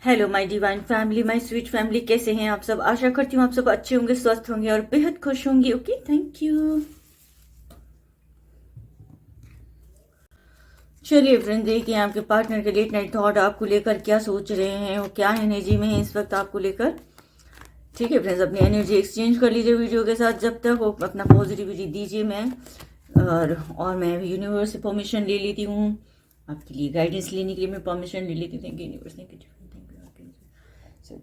Hello my divine family, my sweet family, कैसे हैं आप सब। आशा करती हूँ आप सब अच्छे होंगे, स्वस्थ होंगे और बेहद खुश होंगे। Okay, thank you. चलिए फ्रेंड, देखिए आपके पार्टनर के लेट नाइट थॉट आपको लेकर क्या सोच रहे हैं और क्या एनर्जी में है इस वक्त आपको लेकर। ठीक है फ्रेंड्स, अपनी एनर्जी एक्सचेंज कर लीजिए वीडियो के साथ। जब तक वो अपना पॉजिटिविटी दीजिए मैं और मैं यूनिवर्स से परमिशन ले लेती हूँ आपके लिए गाइडेंस लेने के लिए। मैं परमिशन ले लेती हूँ। Thank you universe, thank you, thank you. So,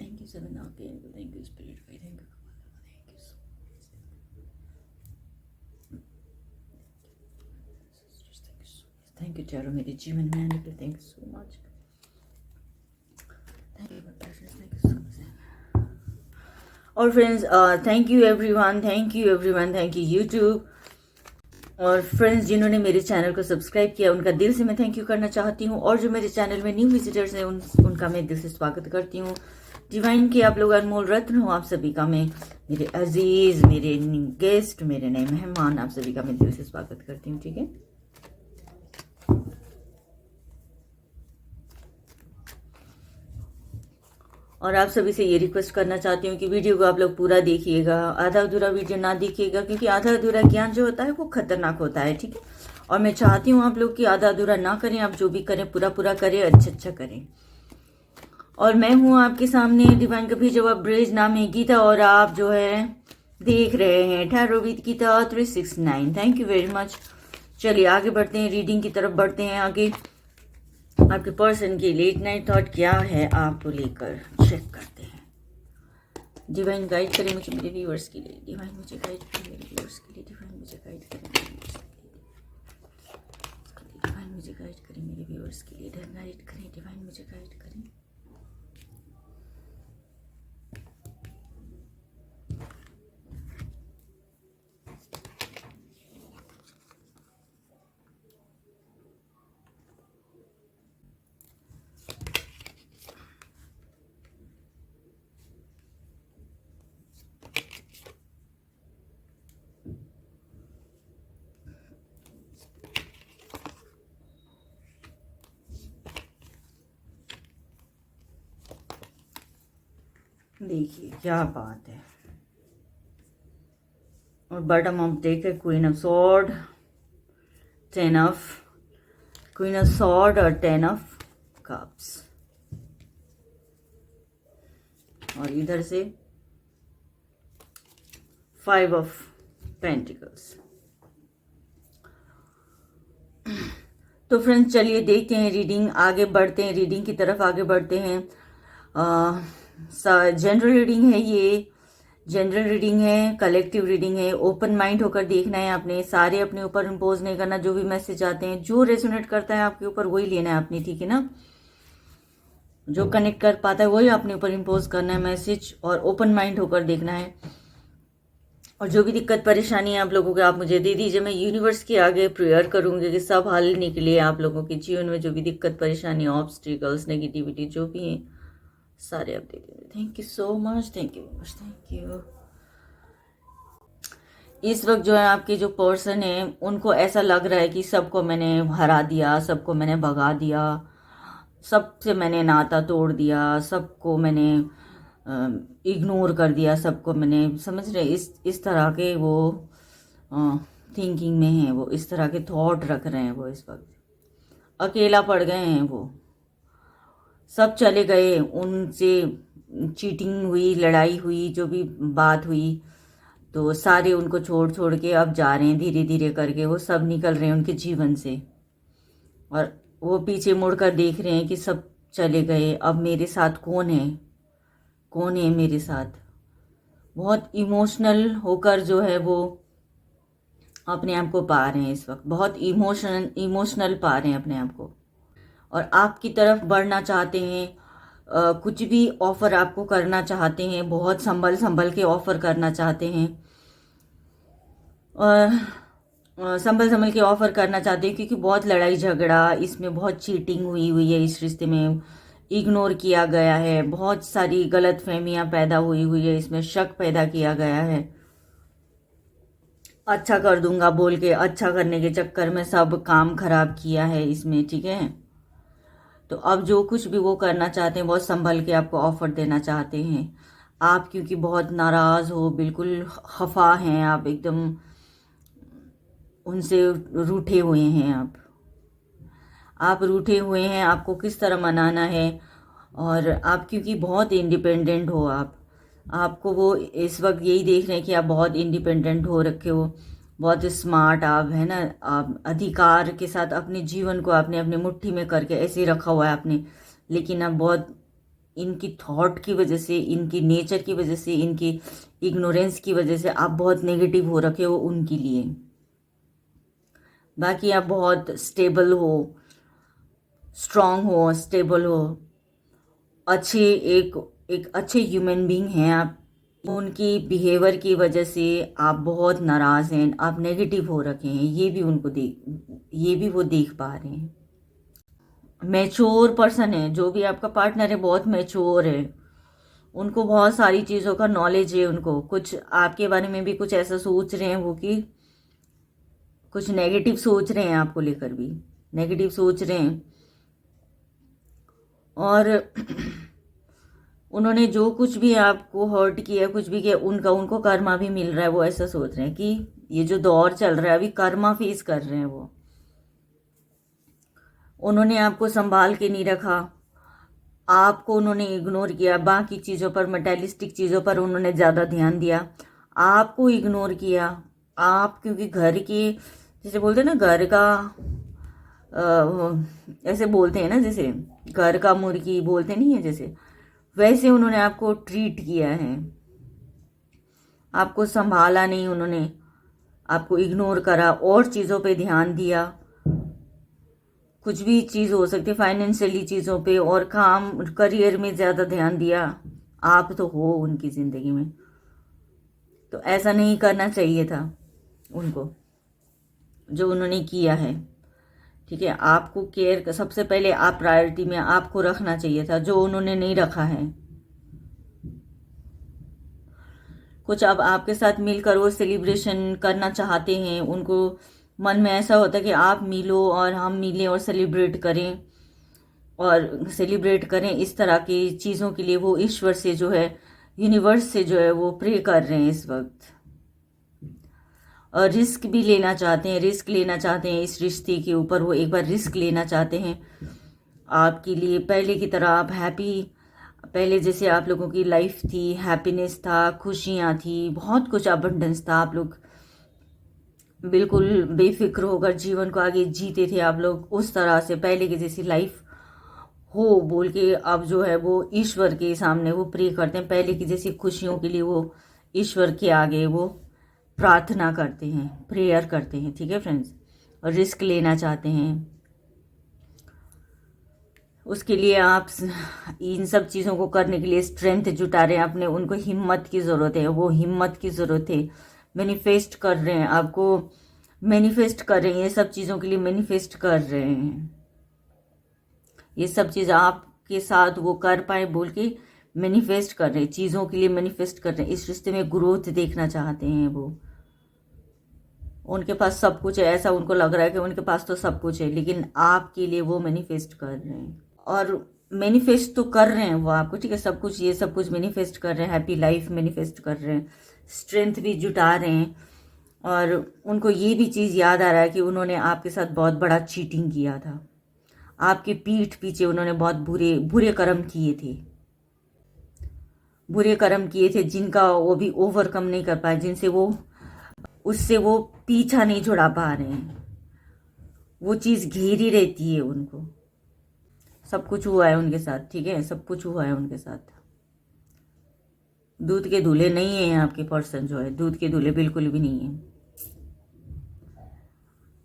thank you, Seven Archangel. Thank you, Spirit. Thank you, Kabbalah. Thank you so much. Sisters, thank you so much. Thank you, Charo, मेरे जीवन में आने के लिए. Thank you so much. Thank you, my precious. Thank you so much. और friends, thank you everyone, thank you everyone, thank you YouTube. और friends, जिन्होंने मेरे चैनल को सब्सक्राइब किया उनका दिल से मैं थैंक यू करना चाहती हूँ। और जो मेरे चैनल में न्यू विजिटर्स हैं उनका मैं दिल से स्वागत करती हूँ। डिवाइन के आप लोग अनमोल रत्न हो, आप सभी का मैं, मेरे अजीज, मेरे गेस्ट, मेरे नए मेहमान, आप सभी का मैं दिल से स्वागत करती हूँ। ठीक है, और आप सभी से ये रिक्वेस्ट करना चाहती हूँ कि वीडियो को आप लोग पूरा देखिएगा, आधा अधूरा वीडियो ना देखिएगा, क्योंकि आधा अधूरा ज्ञान जो होता है वो खतरनाक होता है। ठीक है, और मैं चाहती हूँ आप लोग कि आधा अधूरा ना करें, आप जो भी करें पूरा पूरा करें, अच्छा अच्छा करें। और मैं हूँ आपके सामने डिवाइन का भी जवाब ब्रेज, नाम है गीता, और आप जो है देख रहे हैं tarot with Geeta 369। Thank you very much. चलिए आगे बढ़ते हैं, रीडिंग की तरफ बढ़ते हैं आगे। आपके पर्सन की लेट नाइट थॉट क्या है आपको लेकर, चेक करते हैं। डिवाइन गाइड करें मुझे मेरे व्यूअर्स के लिए, डिवाइन मुझे गाइड करें मेरे व्यूअर्स के लिए, डिवाइन मुझे गाइड करें मेरे व्यूअर्स के लिए, डिवाइन मुझे गाइड करें मेरे व्यूअर्स के लिए, गाइड करें, डिवाइन मुझे गाइड करें। देखिए क्या बात है। और बॉटम ऑफ डेक है queen of sword, ten of, queen of sword और टेन ऑफ कप्स। और इधर से फाइव ऑफ पेंटिकल्स। तो फ्रेंड्स चलिए देखते हैं रीडिंग, आगे बढ़ते हैं, रीडिंग की तरफ आगे बढ़ते हैं। जनरल रीडिंग है ये, जनरल रीडिंग है, कलेक्टिव रीडिंग है। ओपन माइंड होकर देखना है आपने, सारे अपने ऊपर इम्पोज नहीं करना। जो भी मैसेज आते हैं, जो रेजोनेट करता है आपके ऊपर वही लेना है आपने, ठीक है ना। जो कनेक्ट कर पाता है वही अपने ऊपर इम्पोज करना है मैसेज, और ओपन माइंड होकर देखना है। और जो भी दिक्कत परेशानी है आप लोगों के, आप मुझे दे दीजिए, मैं यूनिवर्स के आगे प्रेयर करूंगी कि सब हल निकले। आप लोगों के जीवन में जो भी दिक्कत परेशानी, ऑब्स्टिकल्स, नेगेटिविटी जो भी है, सारे आप दे दीजिए। Thank you so much, thank you much, thank you. इस वक्त जो है आपके जो पर्सन है उनको ऐसा लग रहा है कि सबको मैंने हरा दिया, सबको मैंने भगा दिया, सबसे मैंने नाता तोड़ दिया, सबको मैंने इग्नोर कर दिया, सबको मैंने, समझ रहे, इस तरह के वो थिंकिंग में है, वो इस तरह के थॉट रख रहे हैं। वो इस वक्त अकेला पड़ गए हैं, वो सब चले गए, उनसे चीटिंग हुई, लड़ाई हुई, जो भी बात हुई, तो सारे उनको छोड़ छोड़ के अब जा रहे हैं धीरे धीरे करके, वो सब निकल रहे हैं उनके जीवन से। और वो पीछे मुड़कर देख रहे हैं कि सब चले गए, अब मेरे साथ कौन है, कौन है मेरे साथ। बहुत इमोशनल होकर जो है वो अपने आप को पा रहे हैं इस वक्त, बहुत इमोशनल पा रहे हैं अपने आप को, और आपकी तरफ बढ़ना चाहते हैं। कुछ भी ऑफर आपको करना चाहते हैं, बहुत संभल संभल के ऑफर करना चाहते हैं, संभल संभल के ऑफर करना चाहते हैं, क्योंकि बहुत लड़ाई झगड़ा, इसमें बहुत चीटिंग हुई हुई है, इस रिश्ते में इग्नोर किया गया है, बहुत सारी गलत फहमियाँ पैदा हुई हुई है, इसमें शक पैदा किया गया है। अच्छा कर दूंगा बोल के अच्छा करने के चक्कर में सब काम खराब किया है इसमें, ठीक है। तो अब जो कुछ भी वो करना चाहते हैं बहुत संभल के आपको ऑफर देना चाहते हैं। आप क्योंकि बहुत नाराज़ हो, बिल्कुल खफा हैं आप, एकदम उनसे रूठे हुए हैं आप रूठे हुए हैं। आपको किस तरह मनाना है, और आप क्योंकि बहुत इंडिपेंडेंट हो, आपको वो इस वक्त यही देख रहे हैं कि आप बहुत इंडिपेंडेंट हो रखे हो, बहुत स्मार्ट आप है ना, आप अधिकार के साथ अपने जीवन को आपने अपने मुट्ठी में करके ऐसे ही रखा हुआ है आपने। लेकिन आप बहुत इनकी थॉट की वजह से, इनकी नेचर की वजह से, इनकी इग्नोरेंस की वजह से आप बहुत नेगेटिव हो रखे हो उनके लिए। बाकी आप बहुत स्टेबल हो, स्ट्रांग हो, स्टेबल हो, अच्छे एक अच्छे ह्यूमन बीइंग हैं आप। उनकी बिहेवियर की वजह से आप बहुत नाराज़ हैं, आप नेगेटिव हो रखे हैं, ये भी वो देख पा रहे हैं। मैच्योर पर्सन है जो भी आपका पार्टनर है, बहुत मैच्योर है, उनको बहुत सारी चीज़ों का नॉलेज है, उनको कुछ आपके बारे में भी कुछ ऐसा सोच रहे हैं वो कि कुछ नेगेटिव सोच रहे हैं, आपको लेकर भी नेगेटिव सोच रहे हैं। और उन्होंने जो कुछ भी आपको हर्ट किया, कुछ भी किया, उनको कर्मा भी मिल रहा है। वो ऐसा सोच रहे हैं कि ये जो दौर चल रहा है अभी कर्मा फेस कर रहे हैं वो। उन्होंने आपको संभाल के नहीं रखा, आपको उन्होंने इग्नोर किया, बाकी चीज़ों पर, मटेरियलिस्टिक चीज़ों पर उन्होंने ज़्यादा ध्यान दिया, आपको इग्नोर किया। आप क्योंकि घर के, जैसे बोलते हैं ना, घर का ऐसे बोलते हैं ना, जैसे घर का मुर्गी बोलते नहीं है, जैसे वैसे उन्होंने आपको ट्रीट किया है, आपको संभाला नहीं उन्होंने, आपको इग्नोर करा और चीज़ों पे ध्यान दिया। कुछ भी चीज़ हो सकती है, फाइनेंशियली चीज़ों पे और काम करियर में ज़्यादा ध्यान दिया। आप तो हो उनकी ज़िंदगी में, तो ऐसा नहीं करना चाहिए था उनको जो उन्होंने किया है। ठीक है, आपको केयर सबसे पहले आप प्रायोरिटी में आपको रखना चाहिए था, जो उन्होंने नहीं रखा है। कुछ अब आपके साथ मिलकर वो सेलिब्रेशन करना चाहते हैं, उनको मन में ऐसा होता है कि आप मिलो और हम मिलें और सेलिब्रेट करें इस तरह की चीज़ों के लिए वो ईश्वर से जो है, यूनिवर्स से जो है, वो प्रे कर रहे हैं इस वक्त। और रिस्क भी लेना चाहते हैं, इस रिश्ते के ऊपर वो एक बार रिस्क लेना चाहते हैं आपके लिए। पहले की तरह आप पहले जैसे आप लोगों की लाइफ थी, हैप्पीनेस था, खुशियाँ थी, बहुत कुछ अबंडेंस था, आप लोग बिल्कुल बेफिक्र होकर जीवन को आगे जीते थे आप लोग, उस तरह से पहले की जैसी लाइफ हो बोल के अब जो है वो ईश्वर के सामने वो प्रे करते हैं, पहले की जैसी खुशियों के लिए वो ईश्वर के आगे वो प्रार्थना करते हैं, प्रेयर करते हैं। ठीक है फ्रेंड्स, और रिस्क लेना चाहते हैं, उसके लिए आप इन सब चीज़ों को करने के लिए स्ट्रेंथ जुटा रहे हैं अपने, उनको हिम्मत की ज़रूरत है, वो हिम्मत की ज़रूरत है। मैनिफेस्ट कर रहे हैं, आपको मैनिफेस्ट कर रहे हैं, ये सब चीज़ों के लिए मैनिफेस्ट कर रहे हैं, ये सब चीज़ आपके साथ वो कर पाए बोल के मैनिफेस्ट कर रहे हैं, चीज़ों के लिए मैनिफेस्ट कर रहे हैं। इस रिश्ते में ग्रोथ देखना चाहते हैं वो, उनके पास सब कुछ है, ऐसा उनको लग रहा है कि उनके पास तो सब कुछ है, लेकिन आपके लिए वो मैनिफेस्ट कर रहे हैं। और मैनिफेस्ट तो कर रहे हैं वो आपको, ठीक है, सब कुछ, ये सब कुछ मैनिफेस्ट कर रहे हैं, हैप्पी लाइफ मैनिफेस्ट कर रहे हैं, स्ट्रेंथ भी जुटा रहे हैं। और उनको ये भी चीज़ याद आ रहा है कि उन्होंने आपके साथ बहुत बड़ा चीटिंग किया था, आपके पीठ पीछे उन्होंने बहुत बुरे बुरे कर्म किए थे, जिनका वो भी ओवरकम नहीं कर पाए, उससे वो पीछा नहीं छुड़ा पा रहे हैं, वो चीज़ घेरी रहती है उनको। सब कुछ हुआ है उनके साथ, ठीक है, सब कुछ हुआ है उनके साथ। दूध के दूल्हे नहीं है आपके पर्सन जो है, दूध के दूल्हे बिल्कुल भी नहीं है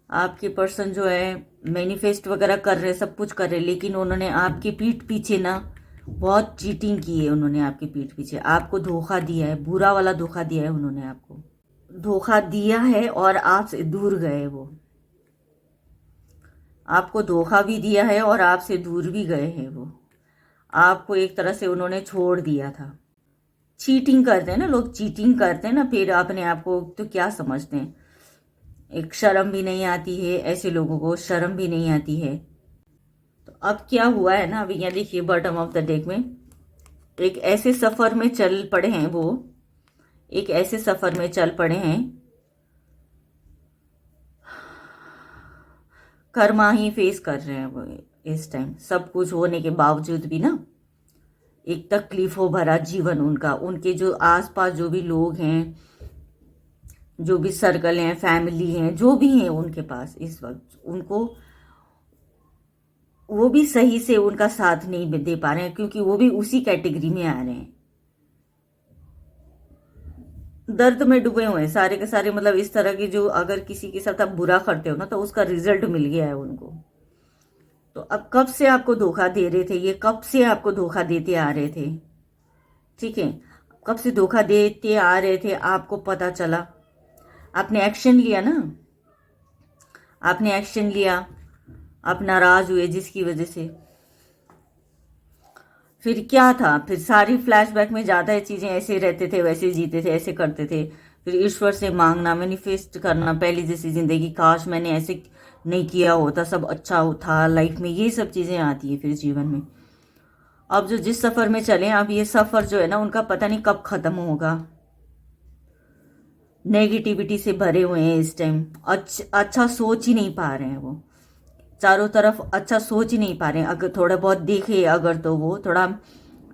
आपके पर्सन जो है। मैनिफेस्ट वगैरह कर रहे, सब कुछ कर रहे, लेकिन उन्होंने आपके पीठ पीछे ना बहुत चीटिंग की है, उन्होंने आपके पीठ पीछे आपको धोखा दिया है, बुरा वाला धोखा दिया है, उन्होंने आपको धोखा दिया है और आपसे दूर गए वो, आपको धोखा भी दिया है और आपसे दूर भी गए हैं वो, आपको एक तरह से उन्होंने छोड़ दिया था। चीटिंग करते हैं ना लोग, चीटिंग करते हैं ना, फिर अपने आप को तो क्या समझते हैं, एक शर्म भी नहीं आती है, ऐसे लोगों को शर्म भी नहीं आती है। तो अब क्या हुआ है ना, अभी यहाँ देखिए बॉटम ऑफ द डेक में एक ऐसे सफर में चल पड़े हैं वो, एक ऐसे सफर में चल पड़े हैं, कर्मा ही फेस कर रहे हैं वो इस टाइम। सब कुछ होने के बावजूद भी ना एक तकलीफों भरा जीवन उनका, उनके जो आसपास जो भी लोग हैं, जो भी सर्कल हैं, फैमिली हैं, जो भी हैं उनके पास इस वक्त, उनको वो भी सही से उनका साथ नहीं दे पा रहे हैं, क्योंकि वो भी उसी कैटेगरी में आ रहे हैं, दर्द में डूबे हुए हैं सारे के सारे। मतलब इस तरह की जो, अगर किसी के साथ आप बुरा करते हो ना तो उसका रिजल्ट मिल गया है उनको। तो अब कब से आपको धोखा दे रहे थे ये, कब से आपको धोखा देते आ रहे थे, ठीक है, कब से धोखा देते आ रहे थे, आपको पता चला, आपने एक्शन लिया ना, आपने एक्शन लिया, आप नाराज हुए जिसकी वजह से, फिर क्या था, फिर सारी फ्लैशबैक में ज़्यादा चीज़ें ऐसे रहते थे, वैसे जीते थे, ऐसे करते थे, फिर ईश्वर से मांगना, मैनिफेस्ट करना पहली जैसी ज़िंदगी, काश मैंने ऐसे नहीं किया होता, सब अच्छा था लाइफ में, ये सब चीज़ें आती है फिर जीवन में। अब जो जिस सफ़र में चले, अब ये सफ़र जो है ना उनका पता नहीं कब ख़त्म होगा, नेगेटिविटी से भरे हुए हैं इस टाइम, अच्छा सोच ही नहीं पा रहे हैं वो, चारों तरफ अच्छा सोच ही नहीं पा रहे हैं। अगर थोड़ा बहुत देखे, अगर तो वो थोड़ा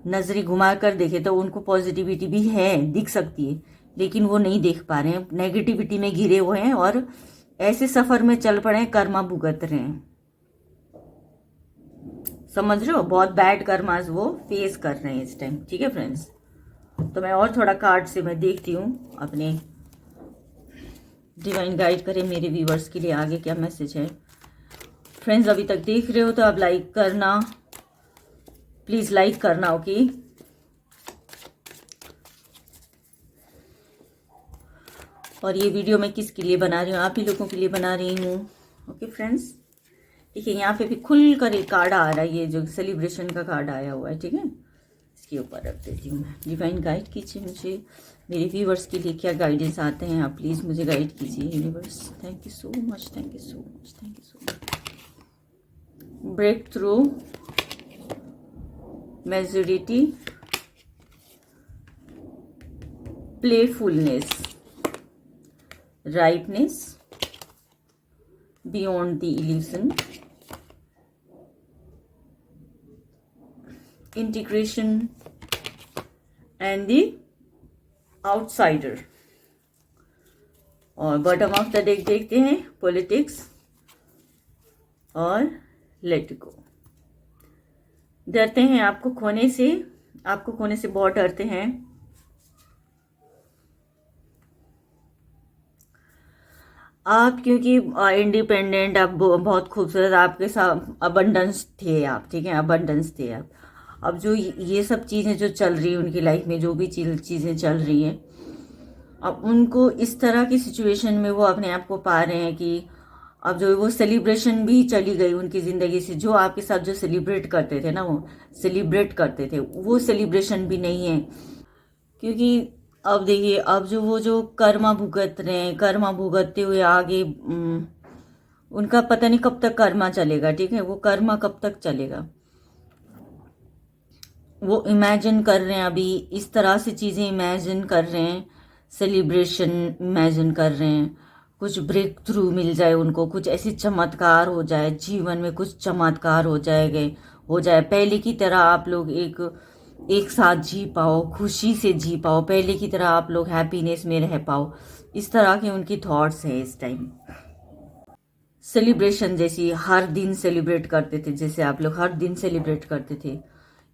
नजरें घुमा कर देखे तो उनको पॉजिटिविटी भी है, दिख सकती है, लेकिन वो नहीं देख पा रहे हैं, नेगेटिविटी में घिरे हुए हैं और ऐसे सफर में चल पड़े हैं, कर्मा भुगत रहे हैं, समझ रहे हो, बहुत बैड कर्मास वो फेस कर रहे हैं इस टाइम, ठीक है फ्रेंड्स। तो मैं और थोड़ा कार्ड से मैं देखती हूँ, अपने डिवाइन गाइड करें मेरे व्यूवर्स के लिए आगे क्या मैसेज है। फ्रेंड्स अभी तक देख रहे हो तो आप लाइक करना, प्लीज़ लाइक करना, ओके। और ये वीडियो मैं किसके लिए बना रही हूँ, आप ही लोगों के लिए बना रही हूँ, ओके फ्रेंड्स। देखिए यहाँ पे भी खुल कर एक कार्ड आ रहा है, ये जो सेलिब्रेशन का कार्ड आया हुआ है, ठीक है, इसके ऊपर रख देती हूँ मैं। डिवाइन गाइड कीजिए मुझे, मेरे व्यूवर्स के लिए क्या गाइडेंस आते हैं, आप प्लीज़ मुझे गाइड कीजिए universe. Thank you so much, thank you so much, thank you so much. Breakthrough, majority, playfulness, ripeness, beyond the illusion, integration and the outsider। और बॉटम ऑफ द डेक देखते हैं, politics और let go. डरते हैं आपको खोने से, आपको खोने से बहुत डरते हैं। आप क्योंकि इंडिपेंडेंट, आप बहुत खूबसूरत, आपके साथ अबंडेंस थे आप, ठीक है, अबंडेंस थे आप। अब जो ये सब चीज़ें जो चल रही हैं उनकी लाइफ में, जो भी चीज़ें चल रही हैं, अब उनको इस तरह की सिचुएशन में वो अपने आप को पा रहे हैं कि अब जो वो सेलिब्रेशन भी चली गई उनकी ज़िंदगी से, जो आपके साथ जो सेलिब्रेट करते थे ना, वो सेलिब्रेट करते थे, वो सेलिब्रेशन भी नहीं है। क्योंकि अब देखिए, अब जो वो जो कर्मा भुगत रहे हैं, कर्मा भुगतते हुए आगे उनका पता नहीं कब तक कर्मा चलेगा, ठीक है, वो कर्मा कब तक चलेगा। वो इमेजिन कर रहे हैं, अभी इस तरह से चीज़ें इमेजिन कर रहे हैं, सेलिब्रेशन इमेजिन कर रहे हैं, कुछ ब्रेक थ्रू मिल जाए उनको, कुछ ऐसे चमत्कार हो जाए जीवन में, कुछ चमत्कार हो जाए पहले की तरह आप लोग एक साथ जी पाओ, खुशी से जी पाओ, पहले की तरह आप लोग हैप्पीनेस में रह पाओ, इस तरह के उनकी थॉट्स हैं इस टाइम। सेलिब्रेशन जैसी हर दिन सेलिब्रेट करते थे, जैसे आप लोग हर दिन सेलिब्रेट करते थे,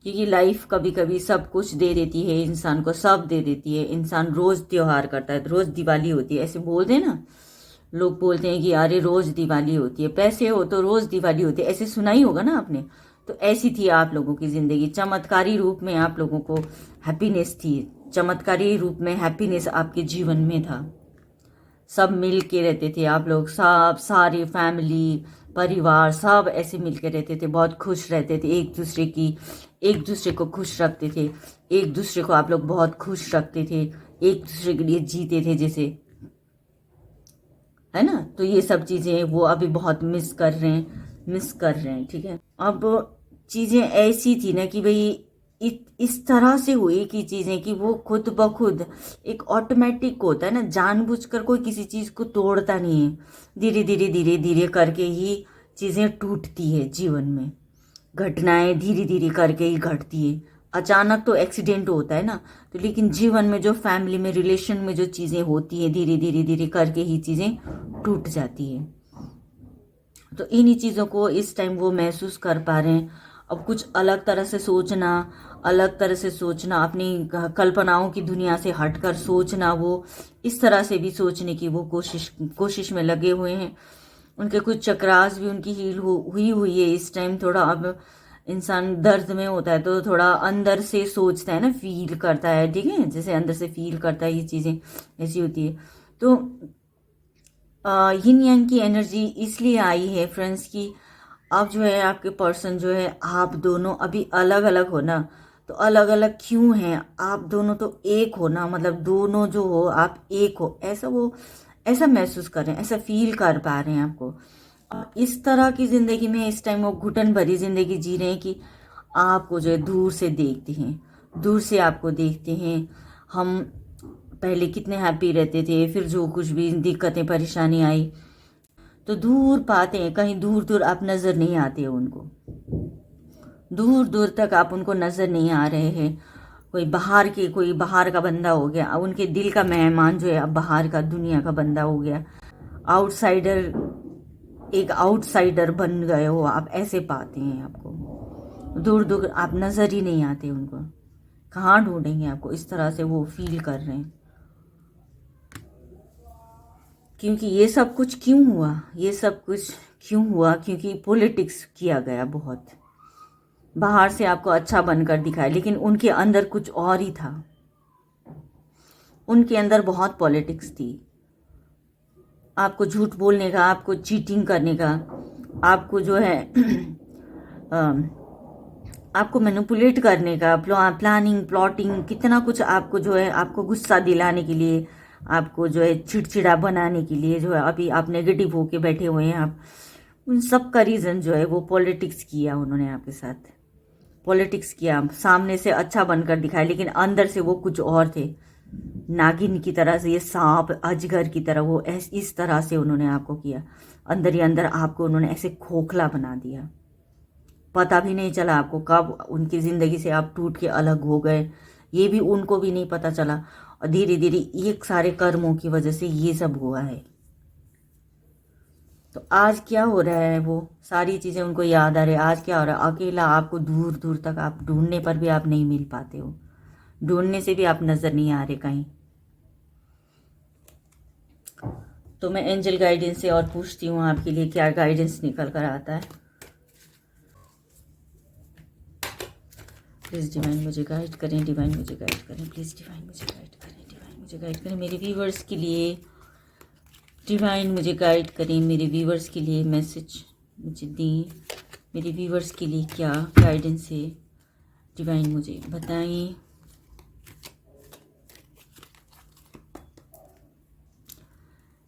क्योंकि लाइफ कभी कभी सब कुछ दे देती है इंसान को, सब दे देती है, इंसान रोज़ त्योहार करता है, रोज़ दिवाली होती है, ऐसे बोल दे ना, लोग बोलते हैं कि अरे रोज़ दिवाली होती है, पैसे हो तो रोज़ दिवाली होती है, ऐसे सुना ही होगा ना आपने। तो ऐसी थी आप लोगों की ज़िंदगी, चमत्कारी रूप में आप लोगों को हैप्पीनेस थी, चमत्कारी रूप में हैप्पीनेस आपके जीवन में था, सब मिल के रहते थे आप लोग, सब सारे फैमिली परिवार सब ऐसे मिल के रहते थे, बहुत खुश रहते थे, एक दूसरे को खुश रखते थे, एक दूसरे को आप लोग बहुत खुश रखते थे, एक दूसरे के लिए जीते थे जैसे, है ना। तो ये सब चीज़ें वो अभी बहुत मिस कर रहे हैं, मिस कर रहे हैं, ठीक है। अब चीज़ें ऐसी थी ना कि भाई इस तरह से हुई कि चीज़ें कि वो खुद ब खुद एक ऑटोमेटिक होता है ना, जानबूझकर कोई किसी चीज़ को तोड़ता नहीं है, धीरे धीरे धीरे धीरे करके ही चीज़ें टूटती है जीवन में, घटनाएं धीरे धीरे करके ही घटती है। अचानक तो एक्सीडेंट होता है ना, तो लेकिन जीवन में जो फैमिली में रिलेशन में जो चीज़ें होती हैं धीरे धीरे धीरे करके ही चीज़ें टूट जाती है। तो इन्हीं चीज़ों को इस टाइम वो महसूस कर पा रहे हैं। अब कुछ अलग तरह से सोचना, अलग तरह से सोचना, अपनी कल्पनाओं की दुनिया से हटकर सोचना, वो इस तरह से भी सोचने की वो कोशिश में लगे हुए हैं। उनके कुछ चक्रास भी उनकी हील हुई है इस टाइम। थोड़ा अब इंसान दर्द में होता है तो थोड़ा अंदर से सोचता है ना, फील करता है, ठीक है, जैसे अंदर से फील करता है, ये चीज़ें ऐसी होती है। तो यिन यांग की एनर्जी इसलिए आई है फ्रेंड्स कि अब जो है आपके पर्सन जो है, आप दोनों अभी अलग अलग हो ना, तो अलग अलग क्यों हैं आप दोनों, तो एक हो ना, मतलब दोनों जो हो आप एक हो, ऐसा वो ऐसा महसूस कर रहे हैं, ऐसा फील कर पा रहे हैं आपको। इस तरह की ज़िंदगी में इस टाइम वो घुटन भरी ज़िंदगी जी रहे हैं कि आपको जो है दूर से देखते हैं, दूर से आपको देखते हैं। हम पहले कितने हैप्पी रहते थे, फिर जो कुछ भी दिक्कतें परेशानी आई तो दूर पाते हैं, कहीं दूर दूर आप नज़र नहीं आते हो उनको, दूर दूर तक आप उनको नज़र नहीं आ रहे हैं। कोई बाहर का बंदा हो गया, अब उनके दिल का मेहमान जो है अब बाहर का दुनिया का बंदा हो गया, आउटसाइडर, एक आउटसाइडर बन गए हो आप, ऐसे पाते हैं आपको। दूर दूर आप नज़र ही नहीं आते उनको, कहाँ ढूंढेंगे आपको, इस तरह से वो फील कर रहे हैं। क्योंकि ये सब कुछ क्यों हुआ, ये सब कुछ क्यों हुआ, क्योंकि पॉलिटिक्स किया गया बहुत। बाहर से आपको अच्छा बनकर दिखाया, लेकिन उनके अंदर कुछ और ही था, उनके अंदर बहुत पॉलिटिक्स थी। आपको झूठ बोलने का, आपको चीटिंग करने का, आपको जो है आपको मैनिपुलेट करने का, प्लानिंग प्लॉटिंग, कितना कुछ आपको जो है, आपको गुस्सा दिलाने के लिए, आपको जो है चिड़चिड़ा बनाने के लिए, जो है अभी आप नेगेटिव होके बैठे हुए हैं आप, उन सब का रीज़न जो है वो पॉलिटिक्स किया उन्होंने आपके साथ, पॉलिटिक्स किया। सामने से अच्छा बनकर दिखाया, लेकिन अंदर से वो कुछ और थे, नागिन की तरह से, ये सांप अजगर की तरह, वो इस तरह से उन्होंने आपको किया, अंदर ही अंदर आपको उन्होंने ऐसे खोखला बना दिया। पता भी नहीं चला आपको कब उनकी ज़िंदगी से आप टूट के अलग हो गए, ये भी उनको भी नहीं पता चला। और धीरे धीरे एक सारे कर्मों की वजह से ये सब हुआ है। तो आज क्या हो रहा है, वो सारी चीज़ें उनको याद आ रही है। आज क्या हो रहा है, अकेला आपको दूर दूर तक, आप ढूंढने पर भी आप नहीं मिल पाते हो, ढूंढने से भी आप नज़र नहीं आ रहे कहीं। तो मैं एंजल गाइडेंस से और पूछती हूँ आपके लिए क्या गाइडेंस निकल कर आता है। प्लीज़ डिवाइन मुझे गाइड करें, डिवाइन मुझे गाइड करें, प्लीज़ डिवाइन मुझे गाइड करें, डिवाइन मुझे गाइड करें मेरे व्यूवर्स के लिए, डिवाइन मुझे गाइड करें मेरे व्यूवर्स के लिए, मैसेज मुझे दें, मेरे व्यूवर्स के लिए क्या गाइडेंस है, डिवाइन मुझे बताएं।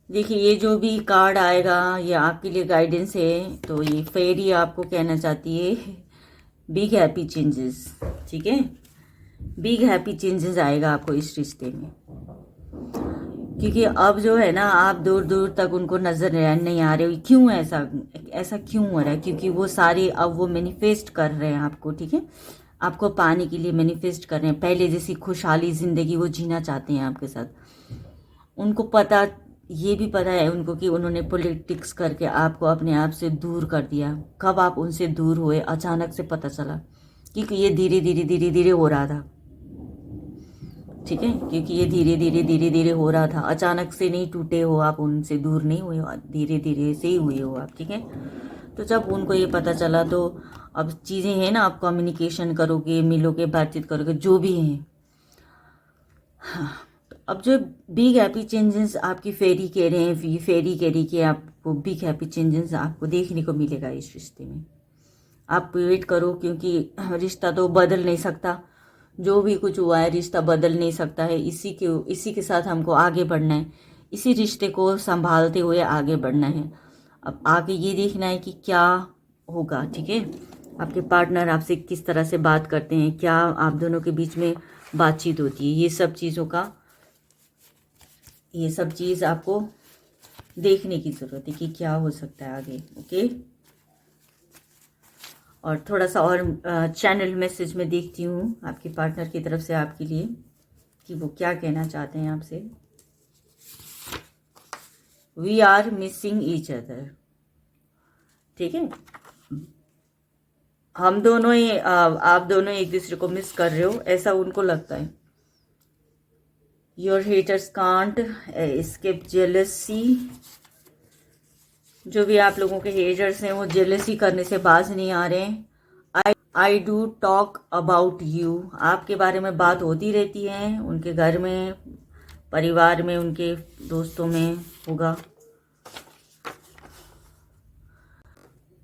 देखिए, ये जो भी कार्ड आएगा ये आपके लिए गाइडेंस है। तो ये फेरी आपको कहना चाहती है बिग हैप्पी चेंजेस, ठीक है, बिग हैप्पी चेंजेस आएगा आपको इस रिश्ते में। क्योंकि अब जो है ना, आप दूर दूर तक उनको नजर नहीं आ रहे हो। क्यों ऐसा क्यों हो रहा है, क्योंकि वो सारे अब वो मैनिफेस्ट कर रहे हैं आपको, ठीक है, आपको पाने के लिए मैनिफेस्ट कर रहे हैं। पहले जैसी खुशहाली जिंदगी वो जीना चाहते हैं आपके साथ। उनको पता, ये भी पता है उनको कि उन्होंने पॉलिटिक्स करके आपको अपने आप से दूर कर दिया। कब आप उनसे दूर हुए, अचानक से पता चला, क्योंकि ये धीरे धीरे धीरे धीरे हो रहा था, ठीक है, क्योंकि ये धीरे धीरे धीरे धीरे हो रहा था। अचानक से नहीं टूटे हो आप, उनसे दूर नहीं हुए, धीरे धीरे से ही हुए हो आप, ठीक है। तो जब उनको ये पता चला, तो अब चीज़ें हैं ना, आप कम्युनिकेशन करोगे, मिलोगे, बातचीत करोगे, जो भी हैं। हाँ, तो अब जो बिग हैप्पी चेंजेस आपकी फेरी कह रहे हैं, फेरी कह रही कि आपको बिग हैप्पी चेंजेस आपको देखने को मिलेगा इस रिश्ते में। आप वेट करो, क्योंकि रिश्ता तो बदल नहीं सकता, जो भी कुछ हुआ है रिश्ता बदल नहीं सकता है। इसी के साथ हमको आगे बढ़ना है, इसी रिश्ते को संभालते हुए आगे बढ़ना है। अब आगे ये देखना है कि क्या होगा, ठीक है। आपके पार्टनर आपसे किस तरह से बात करते हैं, क्या आप दोनों के बीच में बातचीत होती है, ये सब चीज़ आपको देखने की ज़रूरत है कि क्या हो सकता है आगे, ओके। और थोड़ा सा और चैनल मैसेज में देखती हूँ आपके पार्टनर की तरफ से आपके लिए कि वो क्या कहना चाहते हैं आपसे। We are missing each other, ठीक है। हम दोनों ही आप दोनों एक दूसरे को मिस कर रहे हो, ऐसा उनको लगता है। Your haters can't escape jealousy, जो भी आप लोगों के हेटर्स हैं वो जेलसी करने से बाज नहीं आ रहे हैं। I do talk about you, आपके बारे में बात होती रहती है, उनके घर में, परिवार में, उनके दोस्तों में होगा।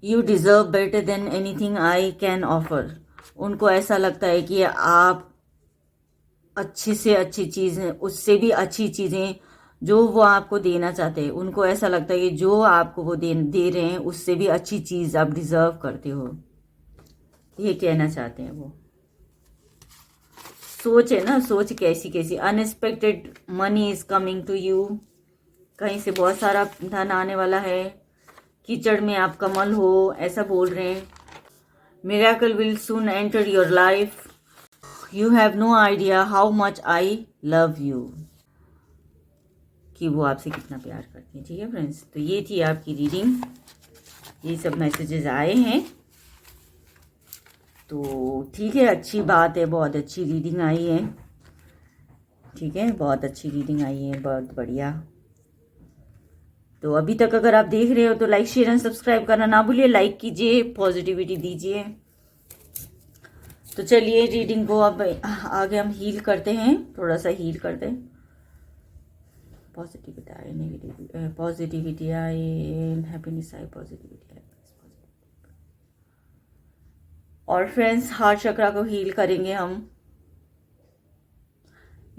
You deserve better than anything I can offer, उनको ऐसा लगता है कि आप अच्छी से अच्छी चीज़ें, उससे भी अच्छी चीज़ें जो वो आपको देना चाहते हैं, उनको ऐसा लगता है कि जो आपको वो दे रहे हैं उससे भी अच्छी चीज़ आप डिज़र्व करते हो, ये कहना चाहते हैं वो। सोच है ना, सोच कैसी कैसी। Unexpected money is coming to you, कहीं से बहुत सारा धन आने वाला है। कीचड़ में आप कमल हो, ऐसा बोल रहे हैं। Miracle will soon enter your life, you have no idea how much I love you, कि वो आपसे कितना प्यार करती हैं, ठीक है फ्रेंड्स। तो ये थी आपकी रीडिंग, ये सब मैसेजेस आए हैं, तो ठीक है, अच्छी बात है, बहुत अच्छी रीडिंग आई है, ठीक है, बहुत अच्छी रीडिंग आई है, बहुत बढ़िया। तो अभी तक अगर आप देख रहे हो तो लाइक शेयर एंड सब्सक्राइब करना ना भूलिए, लाइक कीजिए, पॉजिटिविटी दीजिए। तो चलिए रीडिंग को अब आगे हम हील करते हैं, थोड़ा सा हील करते हैं। पॉजिटिविटी आए, नेगेटिविटी पॉजिटिविटी आए, हैप्पीनेस आए, पॉजिटिविटी आए। और फ्रेंड्स हार्ट चक्रा को हील करेंगे हम,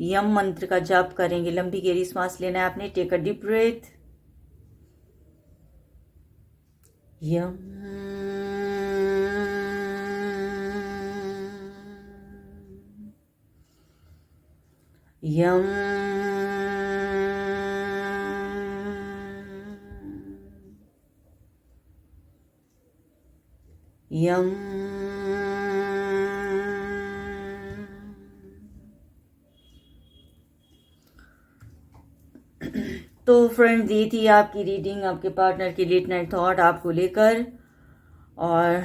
यम मंत्र का जाप करेंगे। लंबी गहरी सांस लेना है आपने, टेक अ डीप ब्रेथ। यम यम यम तो फ्रेंड्स ये थी आपकी रीडिंग आपके पार्टनर की लेट नाइट थॉट आपको लेकर। और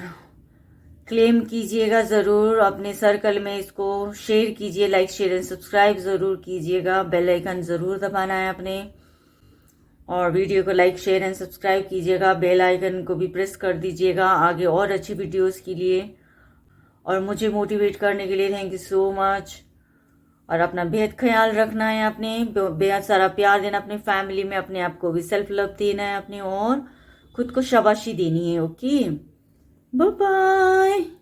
क्लेम कीजिएगा ज़रूर अपने सर्कल में, इसको शेयर कीजिए, लाइक शेयर एंड सब्सक्राइब ज़रूर कीजिएगा, बेल आइकन ज़रूर दबाना है आपने, और वीडियो को लाइक शेयर एंड सब्सक्राइब कीजिएगा, बेल आइकन को भी प्रेस कर दीजिएगा आगे और अच्छी वीडियोस के लिए, और मुझे मोटिवेट करने के लिए थैंक यू सो मच। और अपना बेहद ख्याल रखना है, अपने बेहद सारा प्यार देना अपने फैमिली में, अपने आप को भी सेल्फ लव देना है अपने, और खुद को शाबाशी देनी है, ओके। Bye bye.